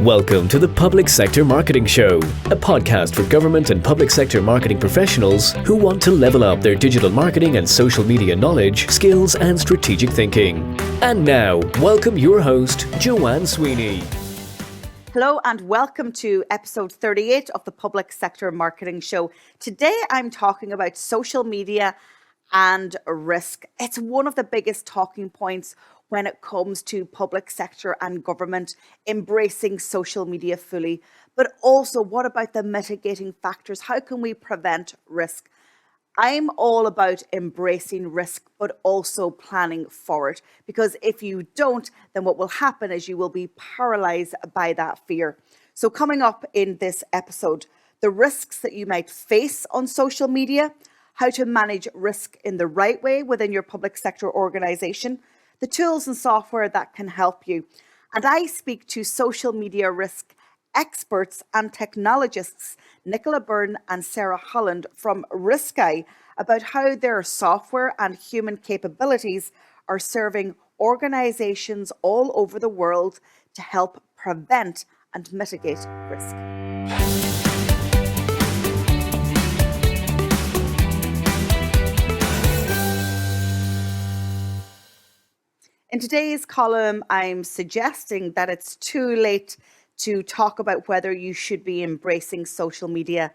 Welcome to the Public Sector Marketing Show, a podcast for government and public sector marketing professionals who want to level up their digital marketing and social media knowledge, skills, and strategic thinking. And now, welcome your host, Joanne Sweeney. Hello and welcome to episode 38 of the Public Sector Marketing Show. Today I'm talking about social media and risk. It's one of the biggest talking points when it comes to public sector and government embracing social media fully. But also, what about the mitigating factors? How can we prevent risk? I'm all about embracing risk, but also planning for it. Because if you don't, then what will happen is you will be paralyzed by that fear. So coming up in this episode, the risks that you might face on social media, how to manage risk in the right way within your public sector organization, the tools and software that can help you. And I speak to social media risk experts and technologists, Nicola and Sarah Holland from RiskEyes, about how their software and human capabilities are serving organizations all over the world to help prevent and mitigate risk. In today's column, I'm suggesting that it's too late to talk about whether you should be embracing social media.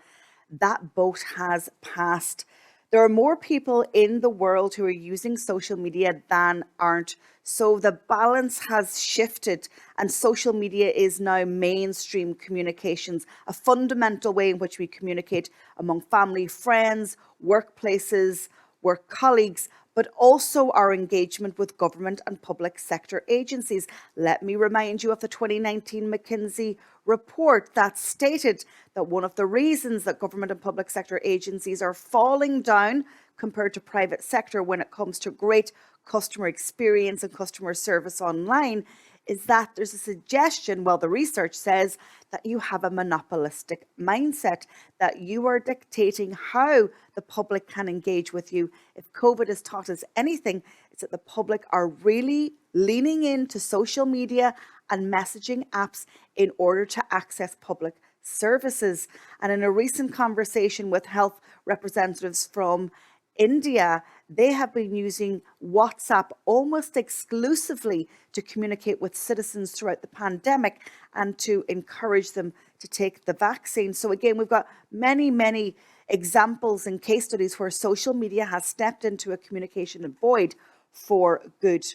That boat has passed. There are more people in the world who are using social media than aren't. So the balance has shifted and social media is now mainstream communications, a fundamental way in which we communicate among family, friends, workplaces, work colleagues, but also our engagement with government and public sector agencies. Let me remind you of the 2019 McKinsey report that stated that one of the reasons that government and public sector agencies are falling down compared to private sector when it comes to great customer experience and customer service online is that there's a suggestion, well, the research says that you have a monopolistic mindset, that you are dictating how the public can engage with you. If COVID has taught us anything, it's that the public are really leaning into social media and messaging apps in order to access public services. And in a recent conversation with health representatives from India, they have been using WhatsApp almost exclusively to communicate with citizens throughout the pandemic and to encourage them to take the vaccine. So again, we've got many examples and case studies where social media has stepped into a communication void for good.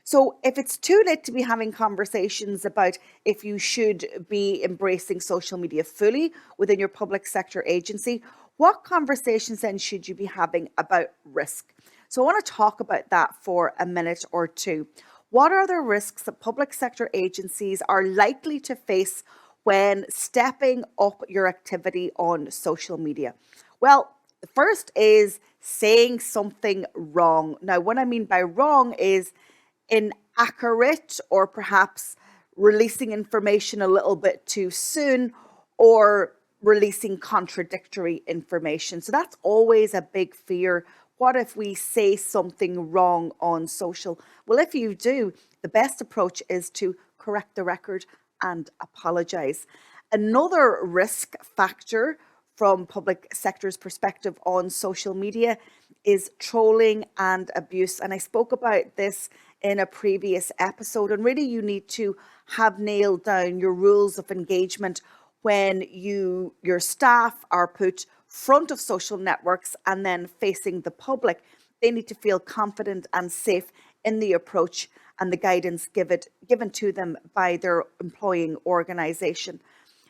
So if it's too late to be having conversations about if you should be embracing social media fully within your public sector agency, what conversations then should you be having about risk? So I want to talk about that for a minute or two. What are the risks that public sector agencies are likely to face when stepping up your activity on social media? Well, the first is saying something wrong. Now, what I mean by wrong is inaccurate or perhaps releasing information a little bit too soon or releasing contradictory information. So that's always a big fear. What if we say something wrong on social? Well, if you do, the best approach is to correct the record and apologize. Another risk factor from public sector's perspective on social media is trolling and abuse. And I spoke about this in a previous episode. And really, you need to have nailed down your rules of engagement when your staff are put front of social networks and then facing the public. They need to feel confident and safe in the approach and the guidance given to them by their employing organization.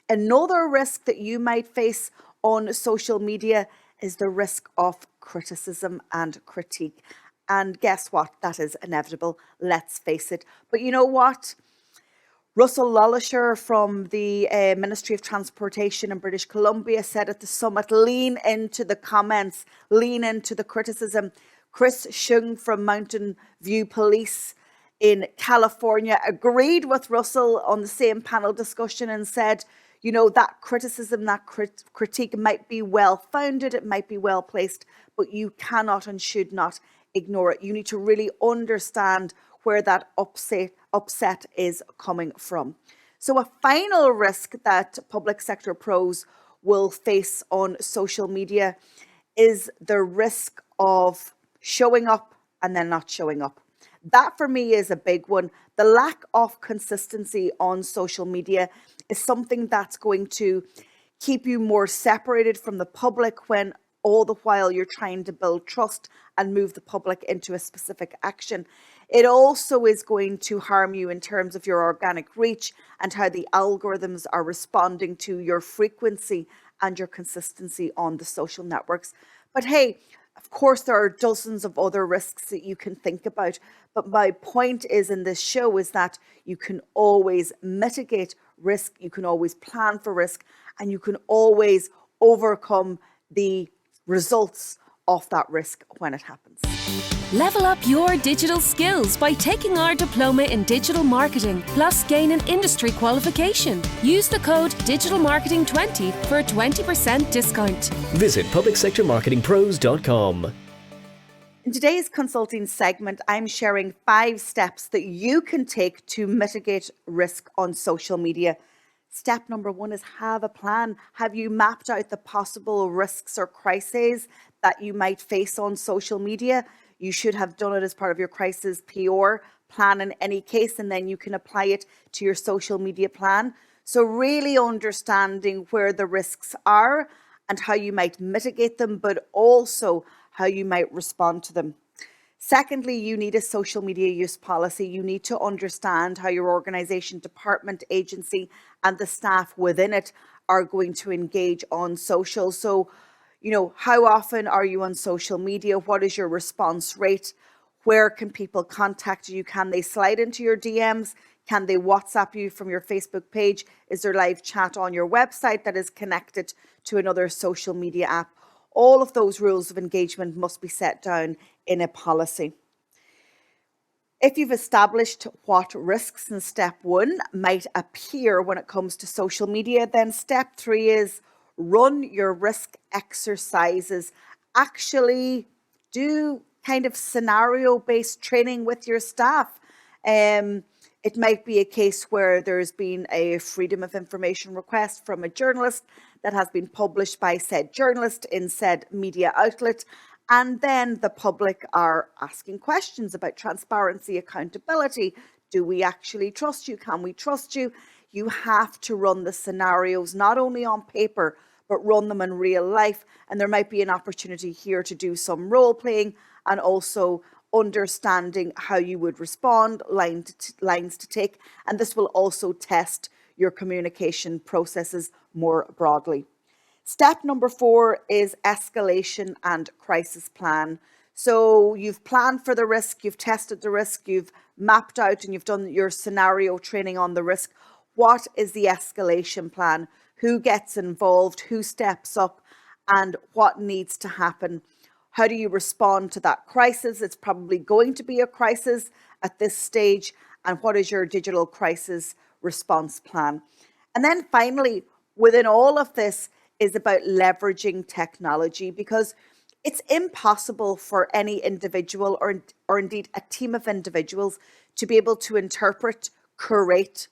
Another risk that you might face on social media is the risk of criticism and critique. And guess what? That is inevitable. Let's face it. But you know what? Russell Lollisher from the Ministry of Transportation in British Columbia said at the summit, lean into the comments, lean into the criticism. Chris Shung from Mountain View Police in California agreed with Russell on the same panel discussion and said, you know, that criticism, that critique might be well founded, it might be well placed, but you cannot and should not ignore it. You need to really understand where that upset is coming from. So a final risk that public sector pros will face on social media is the risk of showing up and then not showing up. That for me is a big one. The lack of consistency on social media is something that's going to keep you more separated from the public when all the while you're trying to build trust and move the public into a specific action. It also is going to harm you in terms of your organic reach and how the algorithms are responding to your frequency and your consistency on the social networks. But hey, of course, there are dozens of other risks that you can think about. But my point is in this show is that you can always mitigate risk, you can always plan for risk, and you can always overcome the results of that risk when it happens. Level up your digital skills by taking our diploma in digital marketing, plus gain an industry qualification. Use the code DigitalMarketing20 for a 20% discount. Visit publicsectormarketingpros.com. In today's consulting segment, I'm sharing 5 steps that you can take to mitigate risk on social media. Step number 1 is have a plan. Have you mapped out the possible risks or crises that you might face on social media? You should have done it as part of your crisis PR plan in any case, and then you can apply it to your social media plan. So really understanding where the risks are and how you might mitigate them, but also how you might respond to them. Secondly, you need a social media use policy. You need to understand how your organization, department, agency, and the staff within it are going to engage on social. So, how often are you on social media? What is your response rate? Where can people contact you? Can they slide into your DMs? Can they WhatsApp you from your Facebook page? Is there live chat on your website that is connected to another social media app? All of those rules of engagement must be set down in a policy. If you've established what risks in step 1 might appear when it comes to social media, then step 3 is run your risk exercises. Actually do kind of scenario-based training with your staff. It might be a case where there's been a freedom of information request from a journalist that has been published by said journalist in said media outlet. And then the public are asking questions about transparency, accountability. Do we actually trust you? Can we trust you? You have to run the scenarios, not only on paper, but run them in real life. And there might be an opportunity here to do some role playing and also understanding how you would respond, lines to take. And this will also test your communication processes more broadly. Step number 4 is escalation and crisis plan. So you've planned for the risk, you've tested the risk, you've mapped out and you've done your scenario training on the risk. What is the escalation plan? Who gets involved? Who steps up? And what needs to happen? How do you respond to that crisis? It's probably going to be a crisis at this stage. And what is your digital crisis response plan? And then finally, within all of this is about leveraging technology, because it's impossible for any individual or indeed a team of individuals to be able to interpret, curate,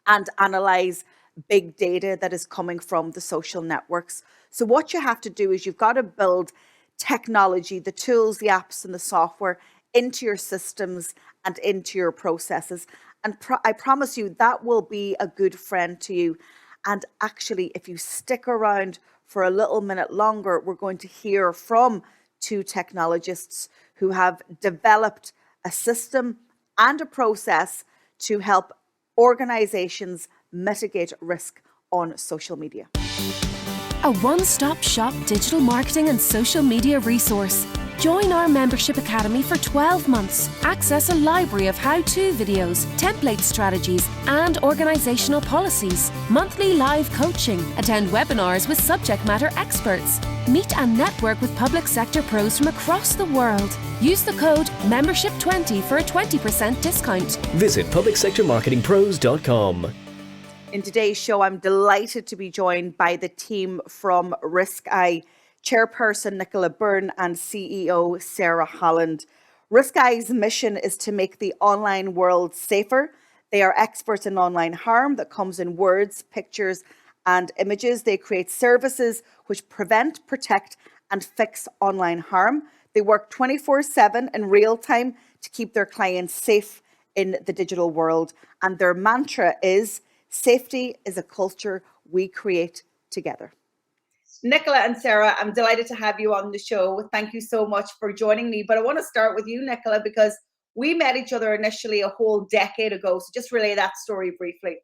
and analyze big data that is coming from the social networks. So what you have to do is you've got to build technology, the tools, the apps, and the software into your systems and into your processes. And I promise you that will be a good friend to you. And actually, if you stick around for a little minute longer, we're going to hear from 2 technologists who have developed a system and a process to help organizations mitigate risk on social media. A one-stop shop digital marketing and social media resource. Join our membership academy for 12 months. Access a library of how-to videos, template strategies, and organizational policies. Monthly live coaching. Attend webinars with subject matter experts. Meet and network with public sector pros from across the world. Use the code MEMBERSHIP20 for a 20% discount. Visit publicsectormarketingpros.com. In today's show, I'm delighted to be joined by the team from RiskEyes, Chairperson Nicola Byrne and CEO Sarah Holland. RiskEyes' mission is to make the online world safer, They are experts in online harm that comes in words, pictures, and images. They create services which prevent, protect, and fix online harm. They work 24/7 in real time to keep their clients safe in the digital world. And their mantra is safety is a culture we create together. Nicola and Sarah, I'm delighted to have you on the show. Thank you so much for joining me. But I want to start with you, Nicola, because we met each other initially a whole decade ago. So just relay that story briefly.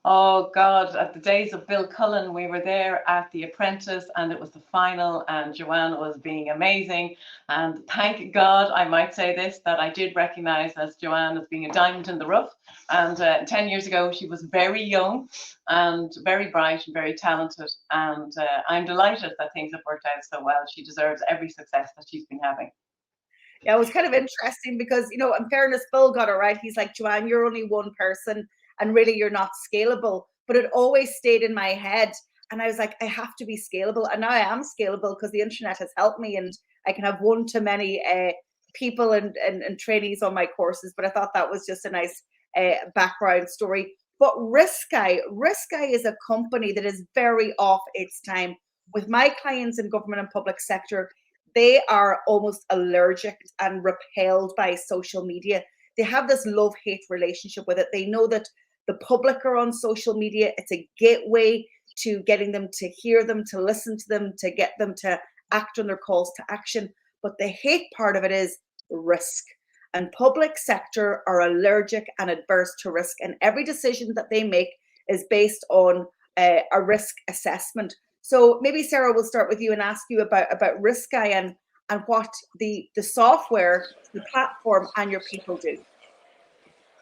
Oh God, at the days of Bill Cullen, we were there at The Apprentice and it was the final and Joanne was being amazing. And thank God, I might say this, that I did recognize as Joanne as being a diamond in the rough. And 10 years ago, she was very young and very bright and very talented. And I'm delighted that things have worked out so well. She deserves every success that she's been having. Yeah, it was kind of interesting because, you know, in fairness, Bill got it right. He's like, Joanne, you're only one person and really you're not scalable. But it always stayed in my head. And I was like, I have to be scalable. And now I am scalable because the internet has helped me and I can have one-to-many people and trainees on my courses. But I thought that was just a nice background story. But RiskEyes is a company that is very off its time. With my clients in government and public sector, they are almost allergic and repelled by social media. They have this love-hate relationship with it. They know that the public are on social media. It's a gateway to getting them to hear them, to listen to them, to get them to act on their calls to action. But the hate part of it is risk. And public sector are allergic and adverse to risk. And every decision that they make is based on a risk assessment. So maybe Sarah, we'll start with you and ask you about RiskEyes and what the software, the platform, and your people do.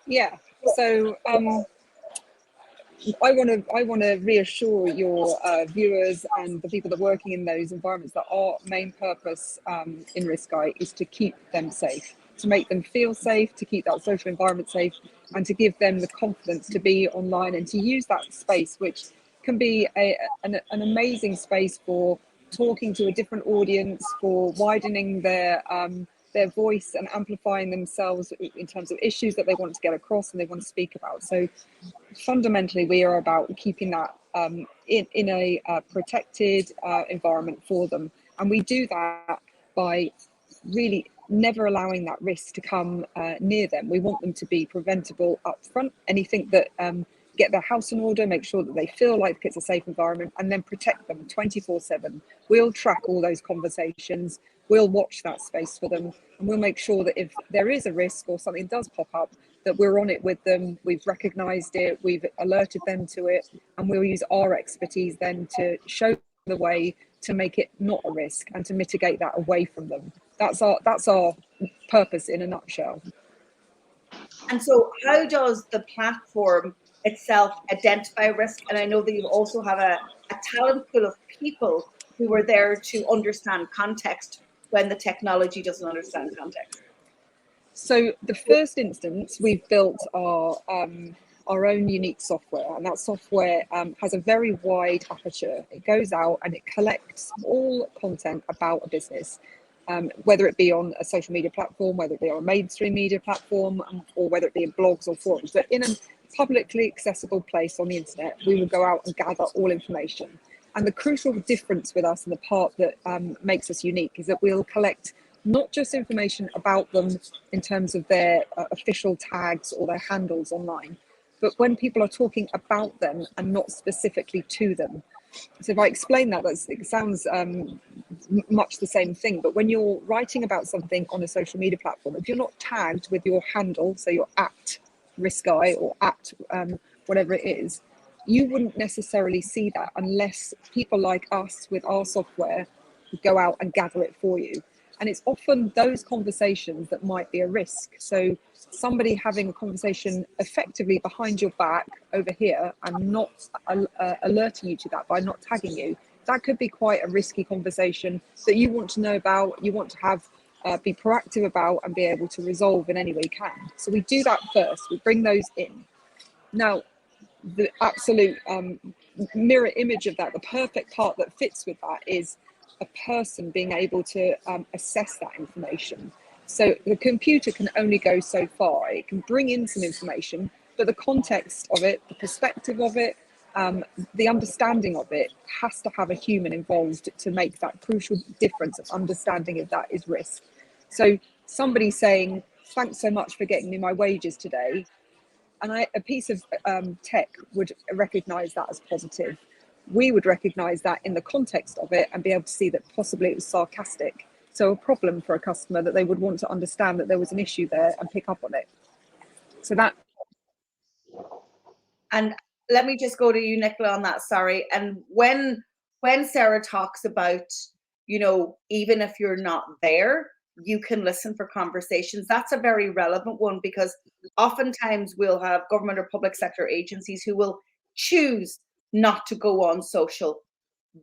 Yeah. So I want to reassure your viewers and the people that are working in those environments that our main purpose in RiskEyes is to keep them safe, to make them feel safe, to keep that social environment safe, and to give them the confidence to be online and to use that space, which can be an amazing space for talking to a different audience, for widening their voice and amplifying themselves in terms of issues that they want to get across and they want to speak about. So fundamentally, we are about keeping that in a protected environment for them. And we do that by really never allowing that risk to come near them. We want them to be preventable up front. Anything that get their house in order, make sure that they feel like it's a safe environment, and then protect them 24/7. We'll track all those conversations. We'll watch that space for them, and we'll make sure that if there is a risk or something does pop up, that we're on it with them. We've recognized it, we've alerted them to it, and we'll use our expertise then to show the way to make it not a risk and to mitigate that away from them. That's our purpose in a nutshell. And so how does the platform itself identify risk? And I know that you also have a talent pool of people who are there to understand context when the technology doesn't understand context. So the first instance, we've built our own unique software, and that software has a very wide aperture. It goes out and it collects all content about a business, whether it be on a social media platform, whether it be on a mainstream media platform, or whether it be in blogs or forums. But in a publicly accessible place on the internet, we will go out and gather all information. And the crucial difference with us and the part that makes us unique is that we'll collect not just information about them in terms of their official tags or their handles online, but when people are talking about them and not specifically to them. So if I explain that, it sounds much the same thing, but when you're writing about something on a social media platform, if you're not tagged with your handle, so you're at RiskEyes or at whatever it is, you wouldn't necessarily see that unless people like us with our software would go out and gather it for you. And it's often those conversations that might be a risk. So somebody having a conversation effectively behind your back over here and not alerting you to that by not tagging you, that could be quite a risky conversation that you want to know about, you want to have be proactive about and be able to resolve in any way you can. So we do that first, we bring those in. Now, the absolute mirror image of that, the perfect part that fits with that is a person being able to assess that information. So the computer can only go so far. It can bring in some information, But the context of it, the perspective of it, the understanding of it has to have a human involved to make that crucial difference of understanding if that is risk. So somebody saying, thanks so much for getting me my wages today, and a piece of tech would recognise that as positive. We would recognise that in the context of it and be able to see that possibly it was sarcastic. So a problem for a customer that they would want to understand that there was an issue there and pick up on it. So that. And let me just go to you, Nicola, on that. Sorry. And when Sarah talks about, even if you're not there, you can listen for conversations. That's a very relevant one, because oftentimes we'll have government or public sector agencies who will choose not to go on social.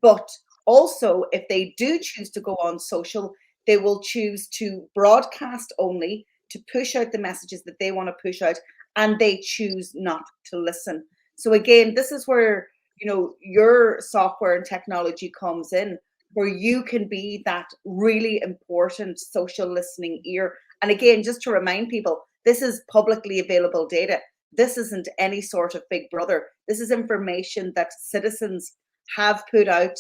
But also, if they do choose to go on social, they will choose to broadcast only, to push out the messages that they want to push out, and they choose not to listen. So again, this is where, your software and technology comes in, where you can be that really important social listening ear. And again, just to remind people, this is publicly available data. This isn't any sort of big brother. This is information that citizens have put out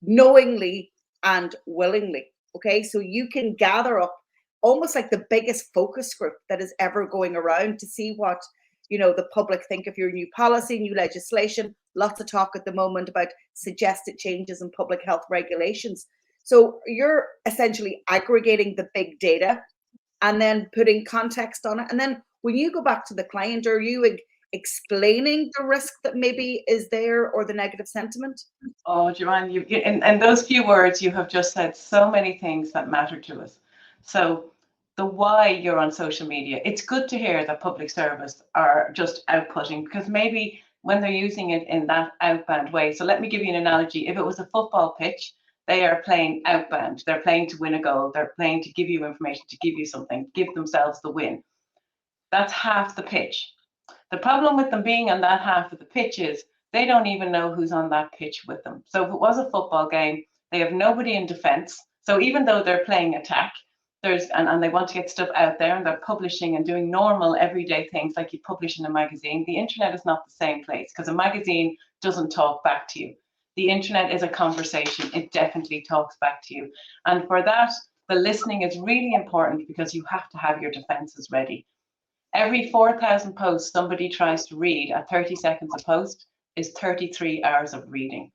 knowingly and willingly. Okay, so you can gather up almost like the biggest focus group that is ever going around to see what the public think of your new policy, new legislation. Lots of talk at the moment about suggested changes in public health regulations. So you're essentially aggregating the big data and then putting context on it. And then when you go back to the client, are you explaining the risk that maybe is there or the negative sentiment? Oh, Joanne, in those few words, you have just said so many things that matter to us. So the why you're on social media, it's good to hear that public service are just outputting, because maybe when they're using it in that outbound way. So let me give you an analogy. If it was a football pitch, they are playing outbound. They're playing to win a goal. They're playing to give you information, to give you something, give themselves the win. That's half the pitch. The problem with them being on that half of the pitch is they don't even know who's on that pitch with them. So if it was a football game, they have nobody in defense. So even though they're playing attack, and they want to get stuff out there, and they're publishing and doing normal everyday things like you publish in a magazine, the internet is not the same place, because a magazine doesn't talk back to you. The internet is a conversation. It definitely talks back to you. And for that, the listening is really important, because you have to have your defenses ready. Every 4,000 posts somebody tries to read at 30 seconds a post is 33 hours of reading.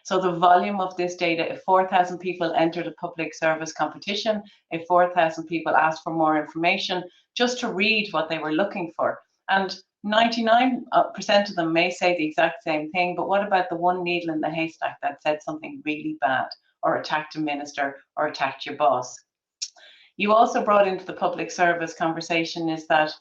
So the volume of this data, if 4,000 people entered a public service competition, if 4,000 people asked for more information just to read what they were looking for, and 99% of them may say the exact same thing, but what about the one needle in the haystack that said something really bad, or attacked a minister, or attacked your boss? You also brought into the public service conversation is that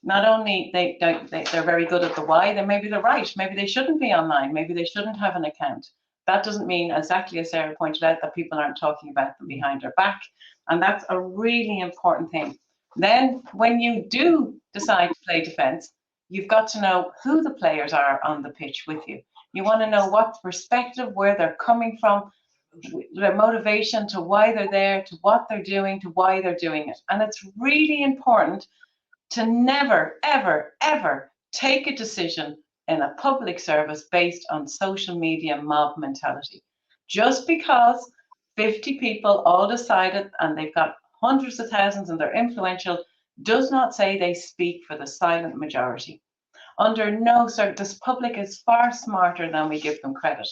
not only they're very good at the why, then maybe they're right. Maybe they shouldn't be online. Maybe they shouldn't have an account. That doesn't mean, exactly as Sarah pointed out, that people aren't talking about them behind their back. And that's a really important thing. Then when you do decide to play defense, you've got to know who the players are on the pitch with you. You want to know what perspective, where they're coming from, their motivation, to why they're there, to what they're doing, to why they're doing it. And it's really important to never, ever, ever take a decision in a public service based on social media mob mentality. Just because 50 people all decided and they've got hundreds of thousands and they're influential does not say they speak for the silent majority. Under no this public is far smarter than we give them credit.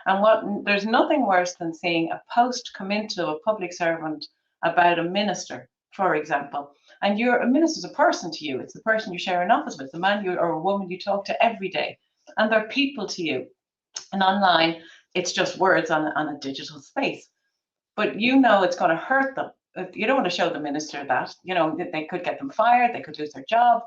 And there's nothing worse than seeing a post come into a public servant about a minister, for example, and a minister's a person to you. It's the person you share an office with, the man or a woman you talk to every day, and they're people to you. And online, it's just words on a digital space. But it's going to hurt them. You don't want to show the minister that. They could get them fired, they could lose their job.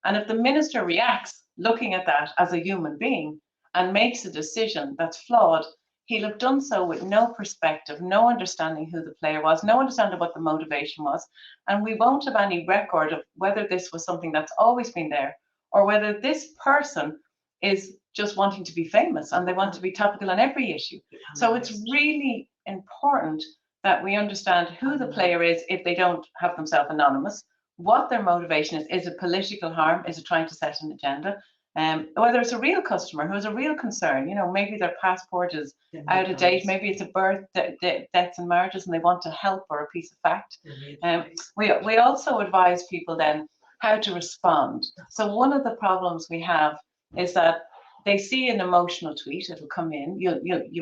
And if the minister reacts looking at that as a human being and makes a decision that's flawed, he'll have done so with no perspective, no understanding who the player was, no understanding what the motivation was. And we won't have any record of whether this was something that's always been there, or whether this person is just wanting to be famous and they want to be topical on every issue. So it's really important that we understand who the player is if they don't have themselves anonymous, what their motivation is. Is it political harm? Is it trying to set an agenda? Whether it's a real customer who has a real concern, maybe their passport is out of date, maybe it's a birth, deaths and marriages, and they want to help or a piece of fact. We also advise people then how to respond. So one of the problems we have is that they see an emotional tweet, it'll come in,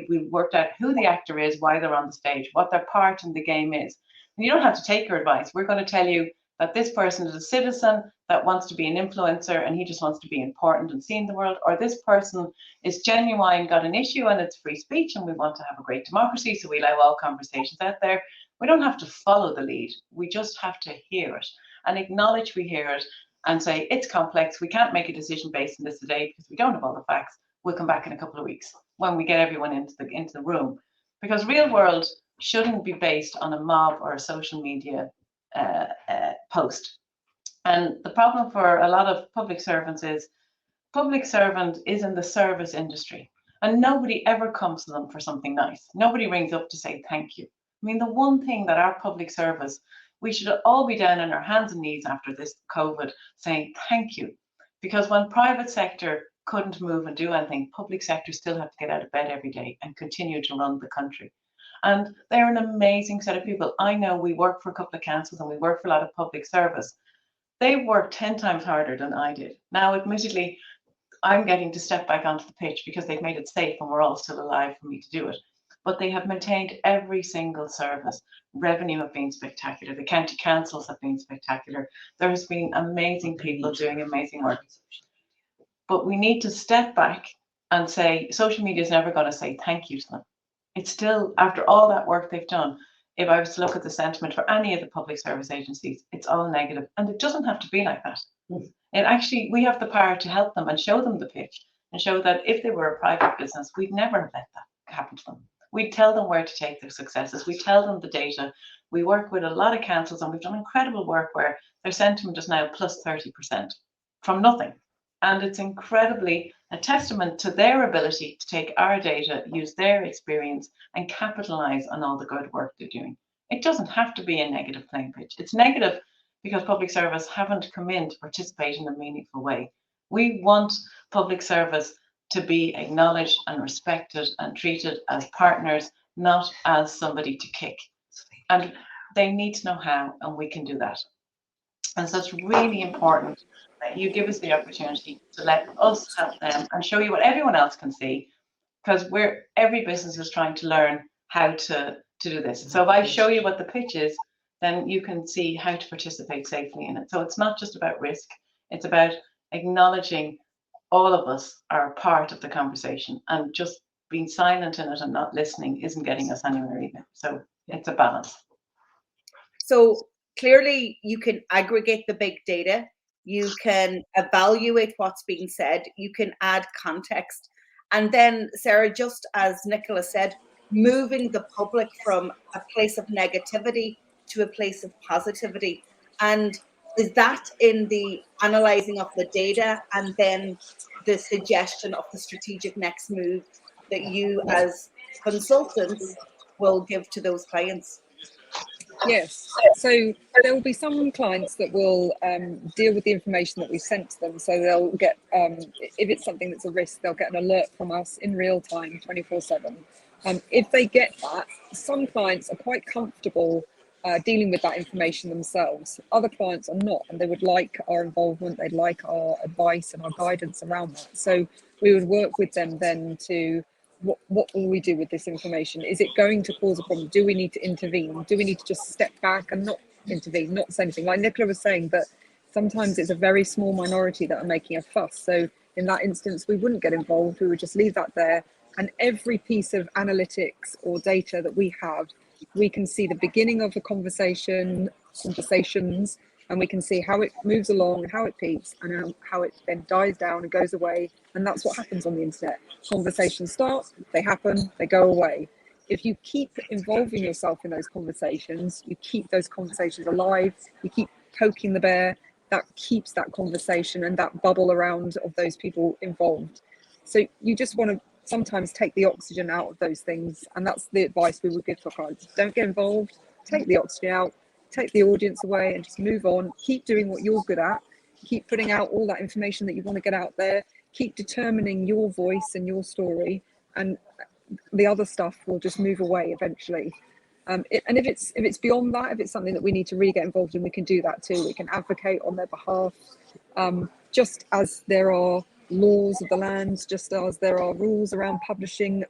we've worked out who the actor is, why they're on the stage, what their part in the game is. And you don't have to take your advice. We're going to tell you that this person is a citizen that wants to be an influencer and he just wants to be important and seen in the world, or this person is genuine, got an issue and it's free speech and we want to have a great democracy, so we allow all conversations out there. We don't have to follow the lead. We just have to hear it and acknowledge we hear it and say, it's complex, we can't make a decision based on this today because we don't have all the facts. We'll come back in a couple of weeks when we get everyone into the room. Because real world shouldn't be based on a mob or a social media post. And the problem for a lot of public servants is public servant is in the service industry and nobody ever comes to them for something nice. Nobody rings up to say thank you. I mean, the one thing that our public service, we should all be down on our hands and knees after this COVID saying thank you, because when private sector couldn't move and do anything, public sector still have to get out of bed every day and continue to run the country. And they're an amazing set of people. I know we work for a couple of councils and we work for a lot of public service. They work 10 times harder than I did. Now, admittedly, I'm getting to step back onto the pitch because they've made it safe and we're all still alive for me to do it. But they have maintained every single service. Revenue have been spectacular. The county councils have been spectacular. There has been amazing people doing amazing work. But we need to step back and say, social media is never going to say thank you to them. It's still, after all that work they've done, if I was to look at the sentiment for any of the public service agencies, it's all negative. And it doesn't have to be like that. It actually, we have the power to help them and show them the pitch and show that if they were a private business, we'd never let that happen to them. We'd tell them where to take their successes. We tell them the data. We work with a lot of councils and we've done incredible work where their sentiment is now plus 30% from nothing. And it's incredibly a testament to their ability to take our data, use their experience and capitalize on all the good work they're doing. It doesn't have to be a negative playing pitch. It's negative because public service haven't come in to participate in a meaningful way. We want public service to be acknowledged and respected and treated as partners, not as somebody to kick. And they need to know how, and we can do that. And so it's really important that you give us the opportunity to let us help them and show you what everyone else can see, because every business is trying to learn how to do this. So if I show you what the pitch is, then you can see how to participate safely in it. So it's not just about risk, it's about acknowledging all of us are part of the conversation, and just being silent in it and not listening isn't getting us anywhere either. So it's a balance. So clearly you can aggregate the big data, you can evaluate what's being said, you can add context. And then, Sarah, just as Nicola said, moving the public from a place of negativity to a place of positivity. And is that in the analysing of the data and then the suggestion of the strategic next move that you as consultants will give to those clients? Yes, so there will be some clients that will deal with the information that we sent to them. So they'll get, if it's something that's a risk, they'll get an alert from us in real time, 24/7. If they get that, some clients are quite comfortable dealing with that information themselves. Other clients are not, and they would like our involvement, they'd like our advice and our guidance around that. So we would work with them then to, what will we do with this information? Is it going to cause a problem? Do we need to intervene? Do we need to just step back and not intervene, not say anything? Like Nicola was saying, that sometimes it's a very small minority that are making a fuss. So in that instance, we wouldn't get involved. We would just leave that there. And every piece of analytics or data that we have, we can see the beginning of the conversations, and we can see how it moves along, how it peaks, and how it then dies down and goes away. And that's what happens on the internet. Conversations start, they happen, they go away. If you keep involving yourself in those conversations, you keep those conversations alive, you keep poking the bear, that keeps that conversation and that bubble around of those people involved. So you just want to sometimes take the oxygen out of those things. And that's the advice we would give to our clients. Don't get involved, take the oxygen out, take the audience away and just move on. Keep doing what you're good at. Keep putting out all that information that you want to get out there. Keep determining your voice and your story, and the other stuff will just move away eventually. And if it's beyond that, if it's something that we need to really get involved in, we can do that too. We can advocate on their behalf, just as there are laws of the land, just as there are rules around publishing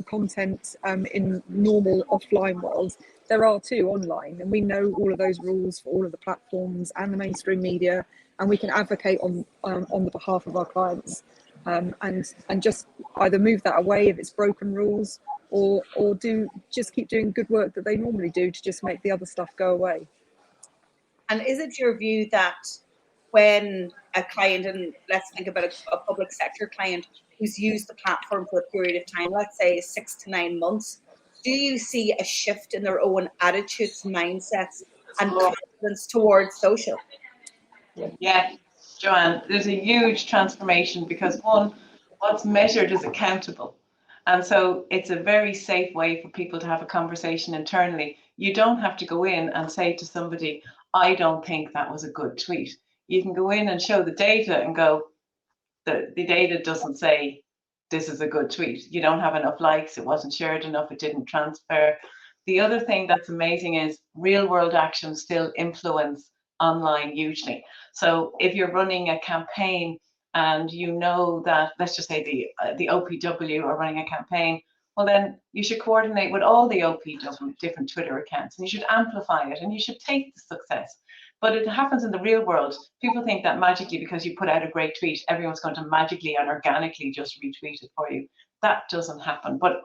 content in normal offline worlds, there are too online, and we know all of those rules for all of the platforms and the mainstream media, and we can advocate on the behalf of our clients, and just either move that away if it's broken rules, or just keep doing good work that they normally do to just make the other stuff go away. And is it your view that when a client, and let's think about a public sector client who's used the platform for a period of time, let's say 6 to 9 months, do you see a shift in their own attitudes, mindsets, and confidence towards social? Yeah, Joanne, there's a huge transformation because one, what's measured is accountable. And so it's a very safe way for people to have a conversation internally. You don't have to go in and say to somebody, I don't think that was a good tweet. You can go in and show the data and go, the data doesn't say this is a good tweet. You don't have enough likes, it wasn't shared enough, it didn't transfer. The other thing that's amazing is real world actions still influence online hugely. So if you're running a campaign and you know that, let's just say the OPW are running a campaign, well then you should coordinate with all the OPW different Twitter accounts, and you should amplify it, and you should take the success. But it happens in the real world. People think that magically because you put out a great tweet, everyone's going to magically and organically just retweet it for you. That doesn't happen. But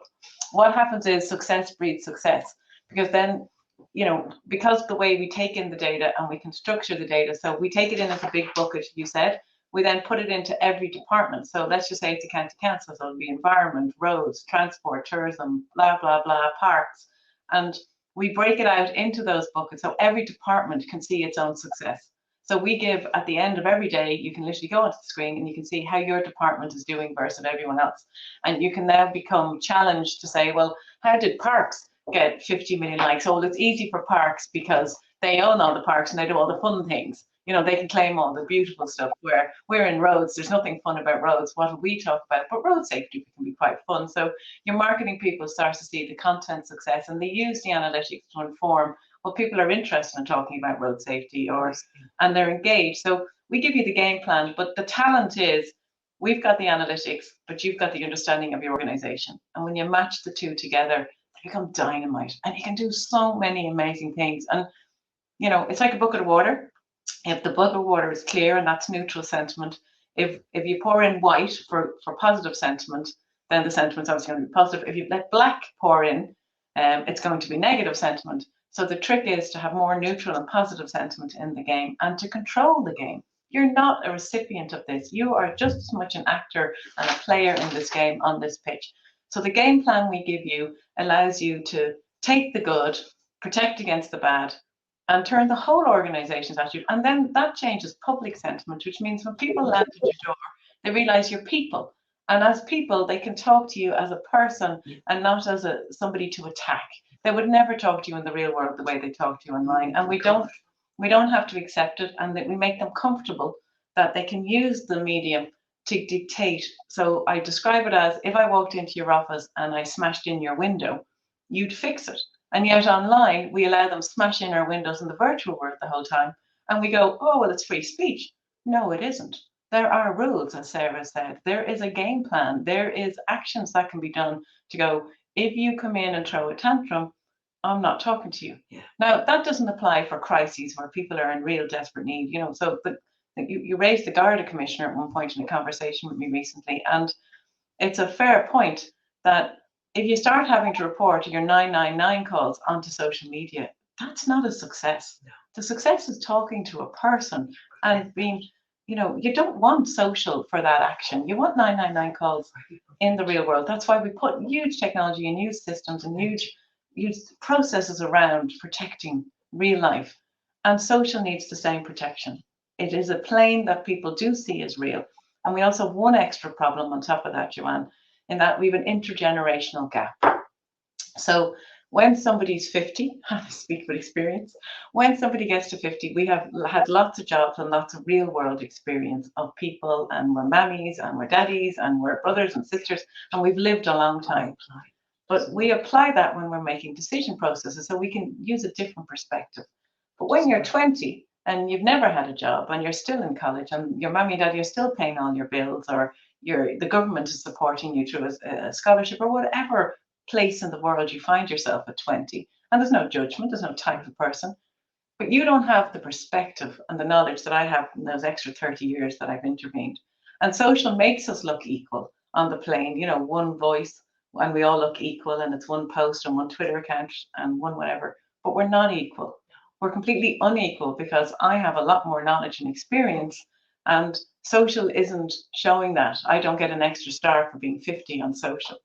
what happens is success breeds success, because then, you know, because the way we take in the data and we can structure the data, so we take it in as a big bucket, you said, we then put it into every department. So let's just say it's a county council, so it'll be environment, roads, transport, tourism, blah, blah, blah, parks. And we break it out into those buckets so every department can see its own success. So we give, at the end of every day, you can literally go onto the screen and you can see how your department is doing versus everyone else. And you can now become challenged to say, well, how did parks get 50 million likes? Oh, well, it's easy for parks because they own all the parks and they do all the fun things. You know, they can claim all the beautiful stuff, where we're in roads, there's nothing fun about roads. What do we talk about? But road safety can be quite fun. So your marketing people start to see the content success, and they use the analytics to inform what people are interested in talking about road safety, and they're engaged. So we give you the game plan, but the talent is, we've got the analytics, but you've got the understanding of your organization. And when you match the two together, they become dynamite, and you can do so many amazing things. And, you know, it's like a bucket of water. If the bucket of water is clear and that's neutral sentiment, if you pour in white for positive sentiment, then the sentiment's obviously going to be positive. If you let black pour in, it's going to be negative sentiment. So the trick is to have more neutral and positive sentiment in the game and to control the game. You're not a recipient of this. You are just as much an actor and a player in this game on this pitch. So the game plan we give you allows you to take the good, protect against the bad, and turn the whole organization's attitude. And then that changes public sentiment, which means when people land at your door, they realize you're people. And as people, they can talk to you as a person and not as somebody to attack. They would never talk to you in the real world the way they talk to you online. And we don't have to accept it, and that we make them comfortable that they can use the medium to dictate. So I describe it as, if I walked into your office and I smashed in your window, you'd fix it. And yet online, we allow them smash in our windows in the virtual world the whole time. And we go, oh, well, it's free speech. No, it isn't. There are rules, as Sarah said. There is a game plan. There is actions that can be done to go, if you come in and throw a tantrum, I'm not talking to you. Yeah. Now, that doesn't apply for crises where people are in real desperate need. You know, so you raised the Garda Commissioner at one point in a conversation with me recently. And it's a fair point that if you start having to report your 999 calls onto social media, that's not a success. No. The success is talking to a person and being, you know, you don't want social for that action. You want 999 calls in the real world. That's why we put huge technology and huge systems and huge processes around protecting real life. And social needs the same protection. It is a plane that people do see as real. And we also have one extra problem on top of that, Joanne, in that we have an intergenerational gap. So When somebody's 50, I speak with experience, when somebody gets to 50, we have had lots of jobs and lots of real world experience of people, and we're mammies and we're daddies and we're brothers and sisters, and we've lived a long time. But we apply that when we're making decision processes, so we can use a different perspective. But when you're 20 and you've never had a job and you're still in college and your mommy and daddy are still paying all your bills, or the government is supporting you through a scholarship, or whatever place in the world you find yourself at 20, and there's no judgment, there's no type of person, but you don't have the perspective and the knowledge that I have in those extra 30 years that I've intervened. And social makes us look equal on the plane, you know, one voice, and we all look equal, and it's one post and one Twitter account and one whatever, but we're not equal. We're completely unequal because I have a lot more knowledge and experience, and social isn't showing that. I don't get an extra star for being 50 on social,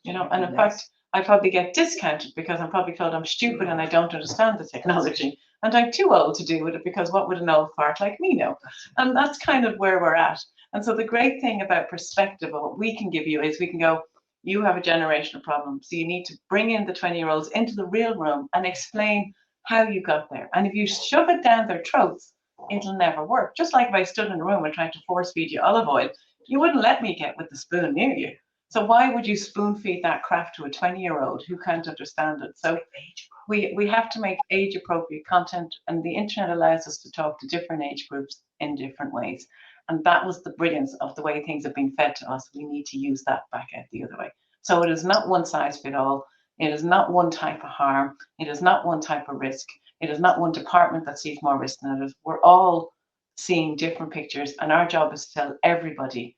you know, and in fact, I probably get discounted because I'm probably told I'm stupid and I don't understand the technology, and I'm too old to do with it because what would an old fart like me know? And that's kind of where we're at. And so the great thing about perspective of what we can give you is we can go, you have a generational problem, so you need to bring in the 20-year-olds into the real room and explain how you got there. And if you shove it down their throats, it'll never work. Just like if I stood in a room and tried to force feed you olive oil, you wouldn't let me get with the spoon near you. So why would you spoon feed that crap to a 20-year-old who can't understand it? So we have to make age appropriate content, and the internet allows us to talk to different age groups in different ways. And that was the brilliance of the way things have been fed to us. We need to use that back out the other way. So it is not one size fit all. It is not one type of harm. It is not one type of risk. It is not one department that sees more risk than others. We're all seeing different pictures, and our job is to tell everybody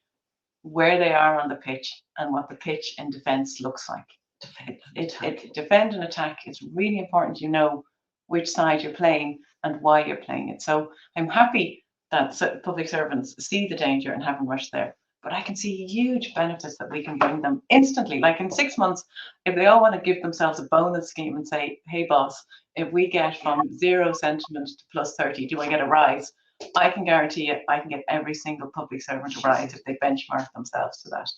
where they are on the pitch and what the pitch in defence looks like. Defend and attack. It's really important you know which side you're playing and why you're playing it. So I'm happy that public servants see the danger and haven't rushed there. But I can see huge benefits that we can bring them instantly. Like in 6 months, if they all want to give themselves a bonus scheme and say, hey, boss, if we get from 0 sentiment to plus 30, do I get a rise? I can guarantee you, I can get every single public servant a rise if they benchmark themselves to that.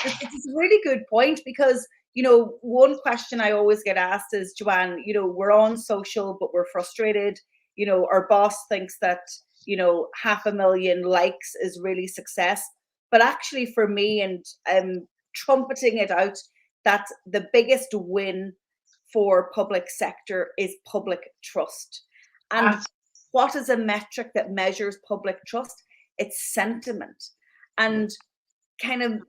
It's a really good point, because, you know, one question I always get asked is, Joanne, you know, we're on social, but we're frustrated. You know, our boss thinks that, you know, 500,000 likes is really success. But actually for me, and trumpeting it out, that the biggest win for public sector is public trust. And what is a metric that measures public trust? It's sentiment. And kind of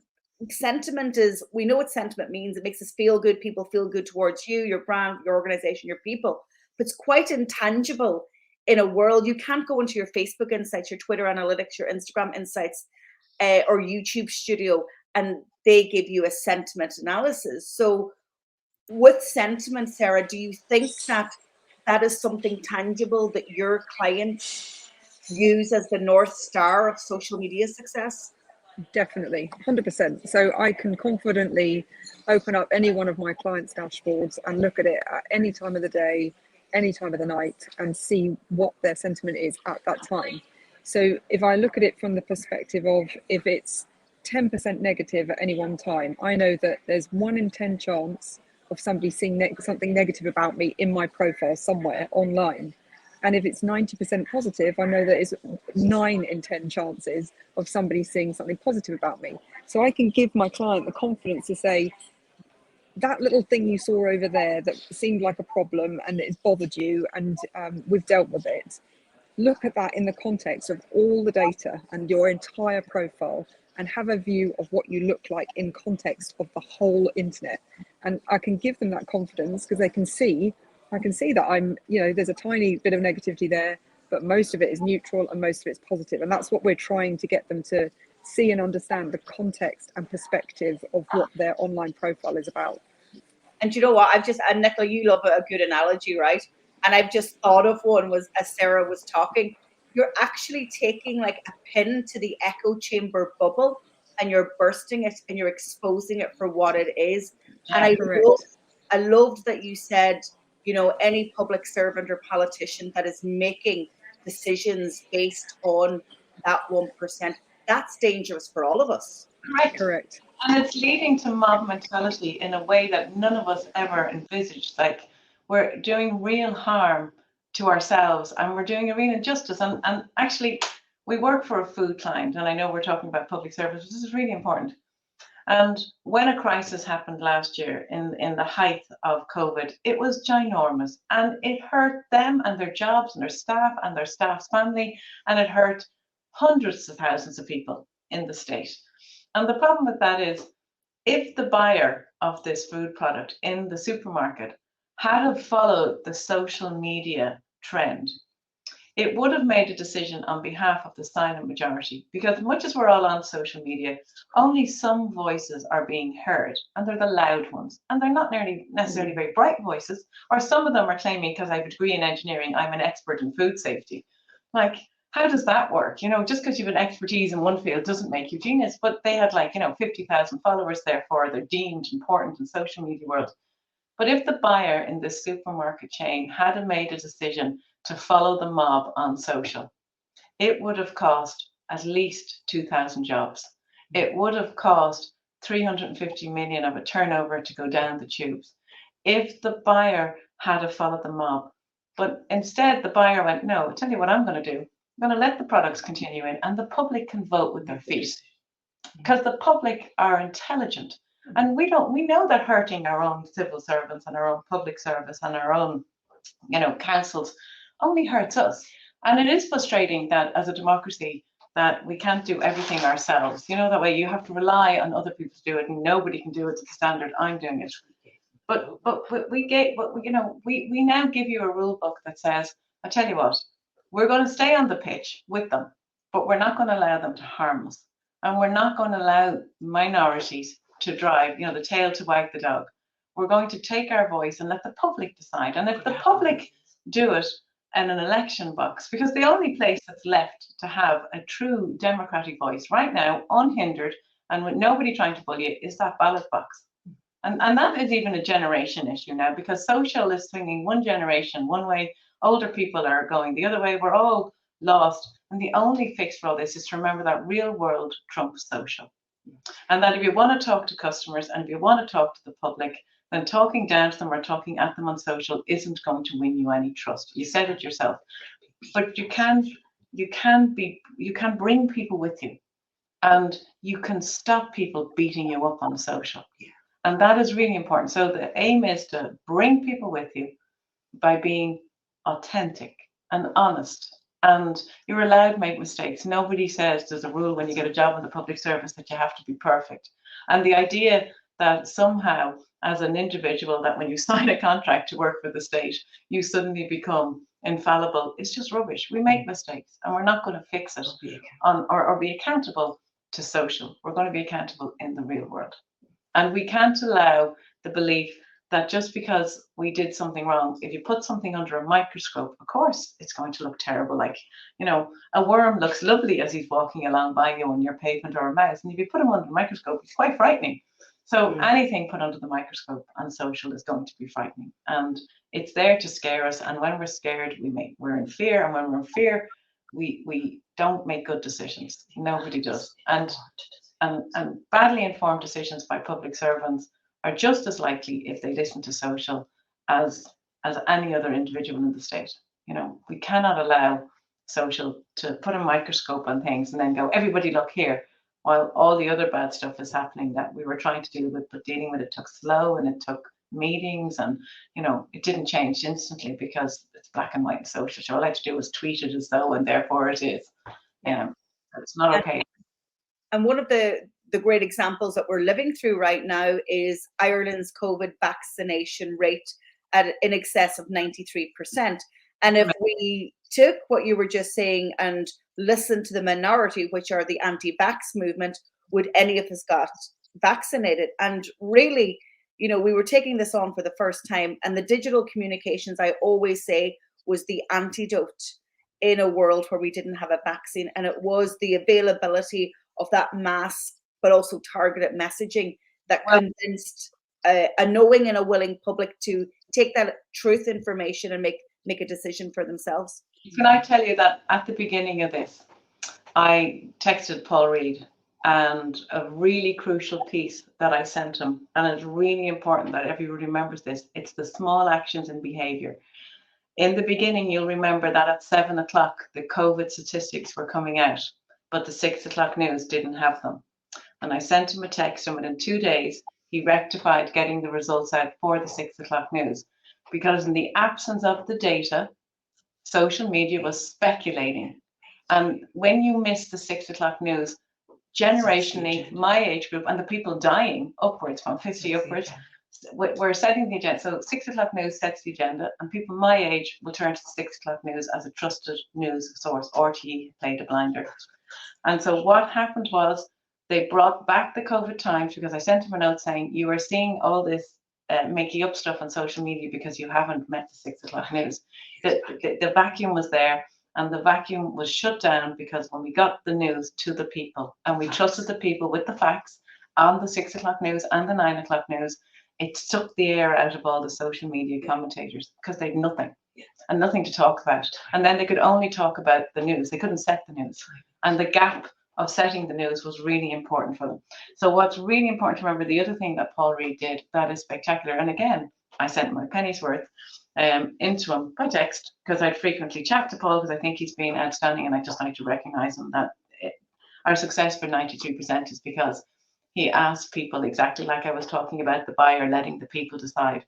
sentiment is, we know what sentiment means. It makes us feel good. People feel good towards you, your brand, your organization, your people. But it's quite intangible in a world. You can't go into your Facebook insights, your Twitter analytics, your Instagram insights, or YouTube studio, and they give you a sentiment analysis. So with sentiment, Sarah, do you think that that is something tangible that your clients use as the North Star of social media success? Definitely, 100%. So I can confidently open up any one of my clients' dashboards and look at it at any time of the day, any time of the night, and see what their sentiment is at that time. So if I look at it from the perspective of, if it's 10% negative at any one time, I know that there's 1 in 10 chance of somebody seeing something negative about me in my profile somewhere online. And if it's 90% positive, I know that it's 9 in 10 chances of somebody seeing something positive about me. So I can give my client the confidence to say, that little thing you saw over there that seemed like a problem and it bothered you, and we've dealt with it. Look at that in the context of all the data and your entire profile, and have a view of what you look like in context of the whole internet. And I can give them that confidence because I can see that I'm, you know, there's a tiny bit of negativity there, but most of it is neutral and most of it's positive. And that's what we're trying to get them to see and understand, the context and perspective of what their online profile is about. And you know what, and Nicola, you love a good analogy, right? And I've just thought of one, was as Sarah was talking, you're actually taking like a pin to the echo chamber bubble and you're bursting it and you're exposing it for what it is. And I loved that you said, you know, any public servant or politician that is making decisions based on that 1%, that's dangerous for all of us. Correct. And it's leading to mob mentality in a way that none of us ever envisaged. Like, we're doing real harm to ourselves, and we're doing a real injustice. And actually, we work for a food client, and I know we're talking about public service, but this is really important. And when a crisis happened last year in the height of COVID, it was ginormous, and it hurt them and their jobs and their staff's family, and it hurt hundreds of thousands of people in the state. And the problem with that is, if the buyer of this food product in the supermarket had have followed the social media trend, it would have made a decision on behalf of the silent majority, because much as we're all on social media, only some voices are being heard, and they're the loud ones, and they're not necessarily very bright voices, or some of them are claiming, because I have a degree in engineering, I'm an expert in food safety. Like, how does that work? You know, just because you have an expertise in one field doesn't make you genius. But they had, like, 50,000 followers, therefore they're deemed important in social media world. But if the buyer in this supermarket chain had made a decision to follow the mob on social, it would have cost at least 2,000 jobs. It would have cost 350 million of a turnover to go down the tubes. If the buyer had followed the mob, but instead the buyer went, no, I'll tell you what I'm going to do. I'm going to let the products continue in, and the public can vote with their feet, because the public are intelligent. And we know that hurting our own civil servants and our own public service and our own, councils only hurts us. And it is frustrating that as a democracy that we can't do everything ourselves. That way you have to rely on other people to do it, and nobody can do it to the standard I'm doing it. But we now give you a rule book that says, I tell you what, we're going to stay on the pitch with them, but we're not going to allow them to harm us. And we're not going to allow minorities to drive, the tail to wag the dog. We're going to take our voice and let the public decide. And if the public do it in an election box, because the only place that's left to have a true democratic voice right now, unhindered and with nobody trying to bully it, is that ballot box. And that is even a generation issue now, because social is swinging one generation one way, older people are going the other way. We're all lost. And the only fix for all this is to remember that real world trumps social. And that if you want to talk to customers and if you want to talk to the public, then talking down to them or talking at them on social isn't going to win you any trust. You said it yourself. But you can bring people with you, and you can stop people beating you up on social. And that is really important. So the aim is to bring people with you by being authentic and honest. And you're allowed to make mistakes. Nobody says there's a rule when you get a job in the public service that you have to be perfect. And the idea that somehow, as an individual, that when you sign a contract to work for the state, you suddenly become infallible, is just rubbish. We make mistakes, and we're not going to fix it or be accountable to social. We're going to be accountable in the real world. And we can't allow the belief that just because we did something wrong, if you put something under a microscope, of course, it's going to look terrible. Like, a worm looks lovely as he's walking along by you on your pavement, or a mouse. And if you put him under a microscope, it's quite frightening. So anything put under the microscope on social is going to be frightening. And it's there to scare us. And when we're scared, we're in fear. And when we're in fear, we don't make good decisions. Nobody does. And badly informed decisions by public servants are just as likely, if they listen to social, as any other individual in the state. We cannot allow social to put a microscope on things and then go, everybody look here, while all the other bad stuff is happening that we were trying to deal with, but dealing with it took slow, and it took meetings, and it didn't change instantly because it's black and white in social. So all I had to do was tweet it as though, and therefore it is. It's not okay. And one of the great examples that we're living through right now is Ireland's COVID vaccination rate at in excess of 93%. And if we took what you were just saying and listened to the minority, which are the anti-vax movement, would any of us got vaccinated? And really, we were taking this on for the first time, and the digital communications, I always say, was the antidote in a world where we didn't have a vaccine. And it was the availability of that mass, but also targeted messaging that convinced a knowing and a willing public to take that truth information and make a decision for themselves. Can I tell you that at the beginning of this, I texted Paul Reid, and a really crucial piece that I sent him, and it's really important that everybody remembers this, it's the small actions in behaviour. In the beginning, you'll remember that at 7 o'clock, the COVID statistics were coming out, but the 6 o'clock news didn't have them. And I sent him a text, and within 2 days, he rectified getting the results out for the 6 o'clock news. Because in the absence of the data, social media was speculating. And when you miss the 6 o'clock news, generationally, my age group and the people dying upwards from 50 upwards, we're setting the agenda. So 6 o'clock news sets the agenda, and people my age will turn to the 6 o'clock news as a trusted news source. RTE played a blinder. And so what happened was they brought back the COVID times, because I sent him a note saying, you are seeing all this making up stuff on social media because you haven't met the 6 o'clock news. The vacuum was there, and the vacuum was shut down because when we got the news to the people, and we trusted the people with the facts on the 6 o'clock news and the 9 o'clock news, it took the air out of all the social media commentators, because they'd nothing and nothing to talk about. And then they could only talk about the news. They couldn't set the news. And the gap of setting the news was really important for them. So what's really important to remember, the other thing that Paul Reid did that is spectacular, and again, I sent my penny's worth into him by text, because I'd frequently chat to Paul, because I think he's been outstanding, and I just like to recognise him that our success for 93% is because he asked people, exactly like I was talking about the buyer, letting the people decide.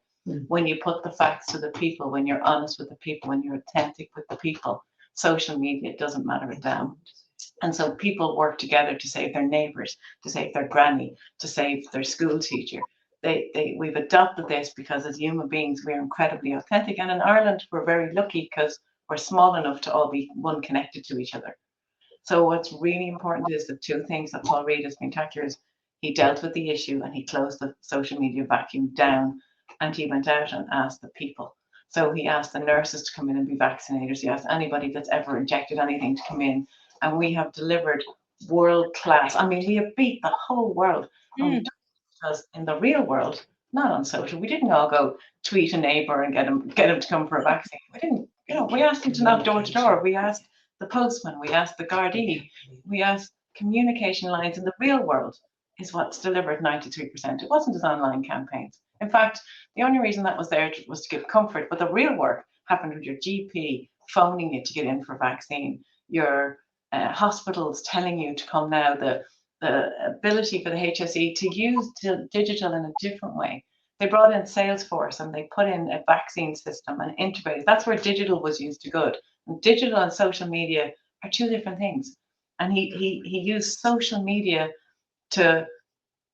When you put the facts to the people, when you're honest with the people, when you're authentic with the people, social media doesn't matter a damn. And so people work together to save their neighbours, to save their granny, to save their school teacher. We've adopted this because as human beings, we're incredibly authentic. And in Ireland, we're very lucky because we're small enough to all be one connected to each other. So what's really important is the two things that Paul Reid has been spectacular is he dealt with the issue and he closed the social media vacuum down, and he went out and asked the people. So he asked the nurses to come in and be vaccinators. He asked anybody that's ever injected anything to come in, and we have delivered world class. I mean, we have beat the whole world. Because in the real world, not on social, we didn't all go tweet a neighbour and get him to come for a vaccine. We didn't, we asked him to knock door to door. We asked the postman, we asked the Gardaí, we asked communication lines. In the real world is what's delivered 93%. It wasn't his online campaigns. In fact, the only reason that was there was to give comfort, but the real work happened with your GP phoning you to get in for a vaccine, your hospitals telling you to come now, the ability for the HSE to use digital in a different way. They brought in Salesforce and they put in a vaccine system and integrated. That's where digital was used to good. And digital and social media are two different things. And he used social media to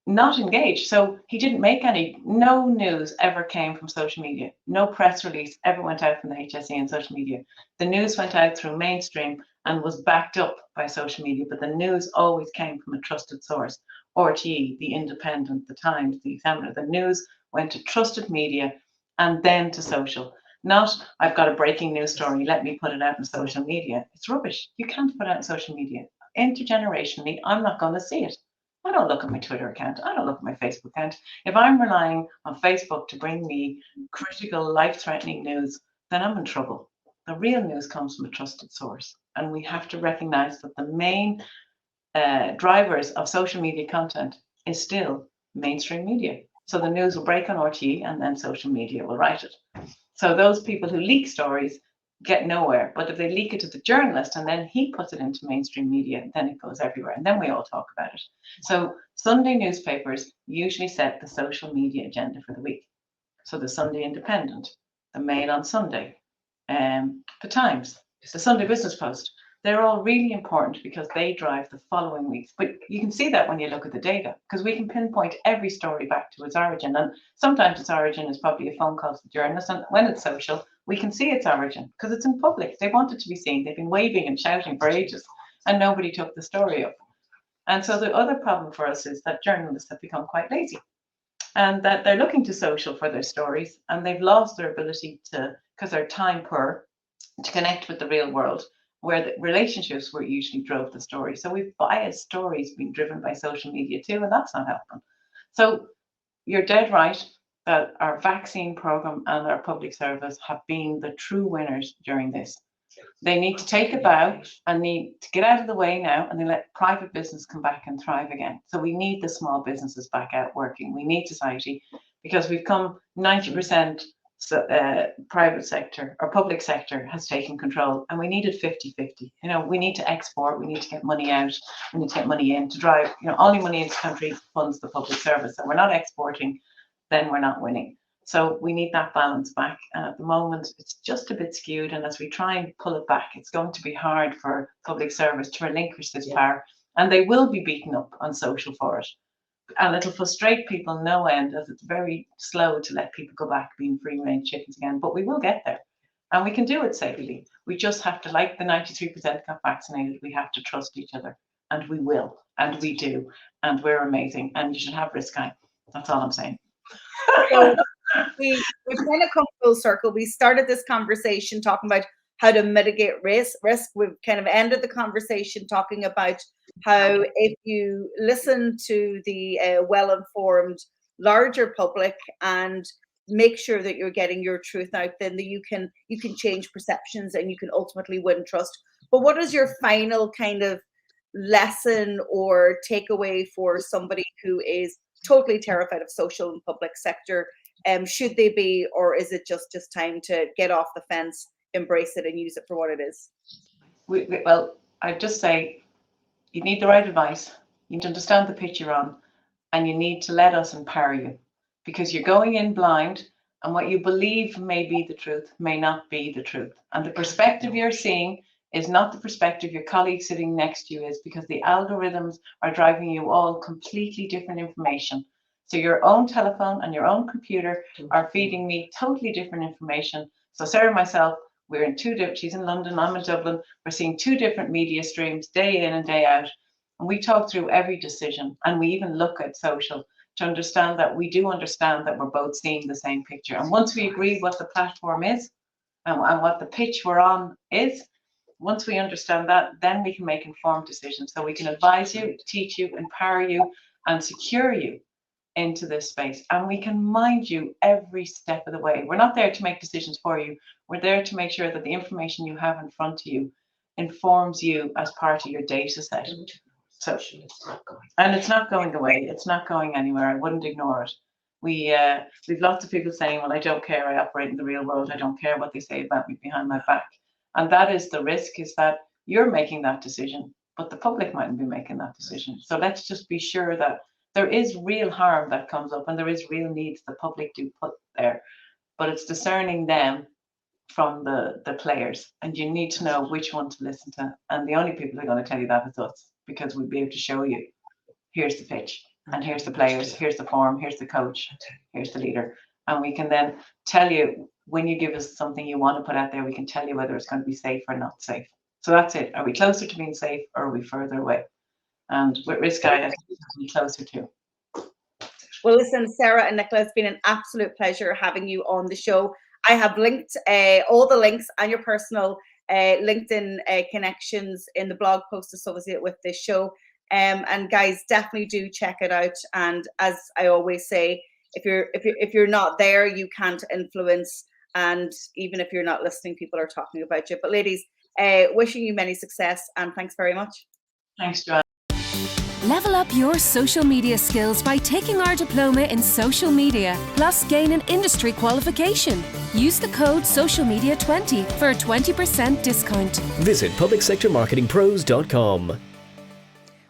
not engage. So he didn't make no news ever came from social media. No press release ever went out from the HSE and social media. The news went out through mainstream and was backed up by social media, but the news always came from a trusted source. RTE, The Independent, The Times, The Examiner. The news went to trusted media and then to social. Not, I've got a breaking news story, let me put it out on social media. It's rubbish. You can't put it out on social media. Intergenerationally, I'm not going to see it. I don't look at my Twitter account. I don't look at my Facebook account. If I'm relying on Facebook to bring me critical, life-threatening news, then I'm in trouble. The real news comes from a trusted source. And we have to recognize that the main drivers of social media content is still mainstream media. So the news will break on RTE and then social media will write it. So those people who leak stories get nowhere. But if they leak it to the journalist and then he puts it into mainstream media, then it goes everywhere. And then we all talk about it. So Sunday newspapers usually set the social media agenda for the week. So the Sunday Independent, the Mail on Sunday, the Times, the Sunday Business Post, they're all really important because they drive the following weeks. But you can see that when you look at the data, because we can pinpoint every story back to its origin. And sometimes its origin is probably a phone call to the journalist. And when it's social, we can see its origin because it's in public. They want it to be seen. They've been waving and shouting for ages and nobody took the story up. And so the other problem for us is that journalists have become quite lazy and that they're looking to social for their stories and they've lost their ability to, because they're time poor, to connect with the real world, where the relationships were usually drove the story. So we've biased stories being driven by social media too, and that's not helping. So you're dead right that our vaccine program and our public service have been the true winners during this. They need to take a bow and need to get out of the way now, and then let private business come back and thrive again. So we need the small businesses back out working. We need society, because we've come 90% private sector or public sector has taken control, and we needed 50-50. We need to export, we need to get money out, we need to get money in to drive, only money in this country funds the public service. And we're not exporting, then we're not winning. So we need that balance back. And at the moment, it's just a bit skewed. And as we try and pull it back, it's going to be hard for public service to relinquish this power. And they will be beaten up on social for it. And it'll frustrate people no end, as it's very slow to let people go back being free range chickens again. But we will get there, and we can do it safely. We just have to, like the 93% got vaccinated, we have to trust each other, and we will, and we do, and we're amazing, and you should have RiskEyes. That's all I'm saying. So we've kind of come full circle. We started this conversation talking about how to mitigate risk. We've kind of ended the conversation talking about how, if you listen to the well-informed larger public and make sure that you're getting your truth out, then you can change perceptions and you can ultimately win trust. But what is your final kind of lesson or takeaway for somebody who is totally terrified of social and public sector? Should they be, or is it just time to get off the fence, embrace it, and use it for what it is? Well, I'd just say you need the right advice. You need to understand the pitch you're on, and you need to let us empower you, because you're going in blind, and what you believe may be the truth may not be the truth. And the perspective you're seeing is not the perspective your colleague sitting next to you is, because the algorithms are driving you all completely different information. So your own telephone and your own computer are feeding me totally different information. So Sarah and myself, we're in two different, she's in London, I'm in Dublin. We're seeing two different media streams day in and day out. And we talk through every decision, and we even look at social to understand that we do understand that we're both seeing the same picture. And once we agree what the platform is and what the pitch we're on is, once we understand that, then we can make informed decisions. So we can advise you, teach you, empower you, and secure you into this space. And we can mind you every step of the way. We're not there to make decisions for you. We're there to make sure that the information you have in front of you informs you as part of your data set. So, and it's not going away. It's not going anywhere. I wouldn't ignore it. We've lots of people saying, well, I don't care. I operate in the real world. I don't care what they say about me behind my back. And that is the risk, is that you're making that decision, but the public mightn't be making that decision. So let's just be sure that there is real harm that comes up, and there is real needs the public do put there, but it's discerning them from the players, and you need to know which one to listen to. And the only people who are going to tell you that is us, because we'll be able to show you, here's the pitch, and here's the players, here's the form, here's the coach, here's the leader. And we can then tell you, when you give us something you want to put out there, we can tell you whether it's going to be safe or not safe. So that's it. Are we closer to being safe, or are we further away? And with RiskEyes, we're closer to. Well, listen, Sarah and Nicola, it's been an absolute pleasure having you on the show. I have linked all the links and your personal LinkedIn connections in the blog post associated with this show. And guys, definitely do check it out. And as I always say, if you're not there, you can't influence. And even if you're not listening, people are talking about you. But ladies, wishing you many success, and thanks very much. Thanks, Joanne. Level up your social media skills by taking our diploma in social media, plus gain an industry qualification. Use the code SOCIALMEDIA20 for a 20% discount. Visit publicsectormarketingpros.com.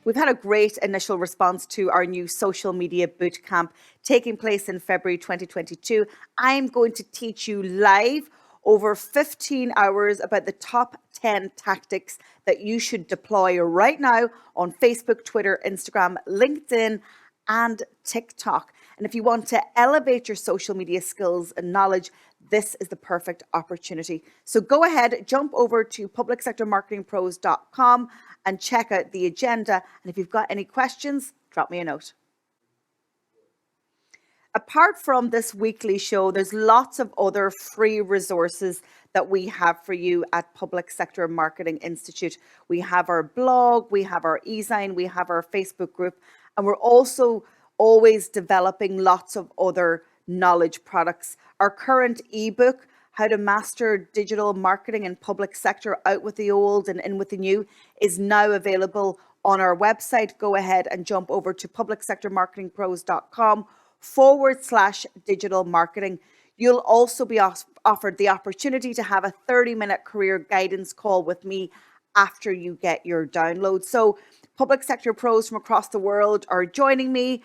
We've had a great initial response to our new social media bootcamp taking place in February 2022. I'm going to teach you live over 15 hours about the top 10 tactics that you should deploy right now on Facebook, Twitter, Instagram, LinkedIn, and TikTok. And if you want to elevate your social media skills and knowledge, this is the perfect opportunity. So go ahead, jump over to publicsectormarketingpros.com and check out the agenda. And if you've got any questions, drop me a note. Apart from this weekly show, there's lots of other free resources that we have for you at Public Sector Marketing Institute. We have our blog, we have our e-sign, we have our Facebook group, and we're also always developing lots of other knowledge products. Our current ebook How to Master Digital Marketing in Public Sector, Out with the Old and In with the New, is now available on our website. Go ahead and jump over to publicsectormarketingpros.com/digital marketing. You'll also be offered the opportunity to have a 30-minute career guidance call with me after you get your download. So public sector pros from across the world are joining me.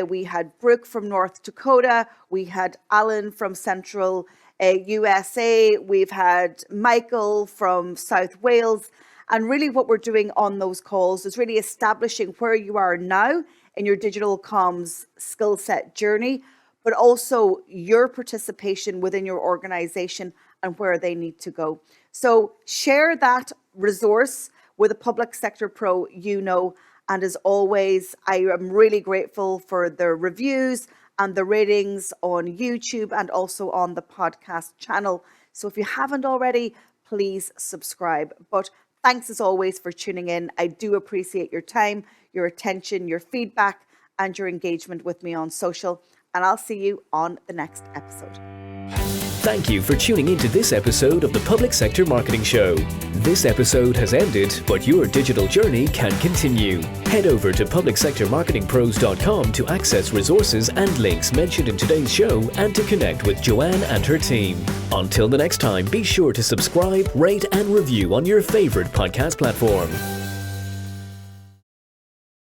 We had Brooke from North Dakota. We had Alan from Central USA. We've had Michael from South Wales. And really what we're doing on those calls is really establishing where you are now in your digital comms skill set journey, but also your participation within your organization and where they need to go. So share that resource with a public sector pro you know. And as always, I am really grateful for the reviews and the ratings on YouTube and also on the podcast channel. So if you haven't already, please subscribe. But thanks as always for tuning in. I do appreciate your time, your attention, your feedback, and your engagement with me on social. And I'll see you on the next episode. Thank you for tuning into this episode of the Public Sector Marketing Show. This episode has ended, but your digital journey can continue. Head over to publicsectormarketingpros.com to access resources and links mentioned in today's show and to connect with Joanne and her team. Until the next time, be sure to subscribe, rate, and review on your favorite podcast platform.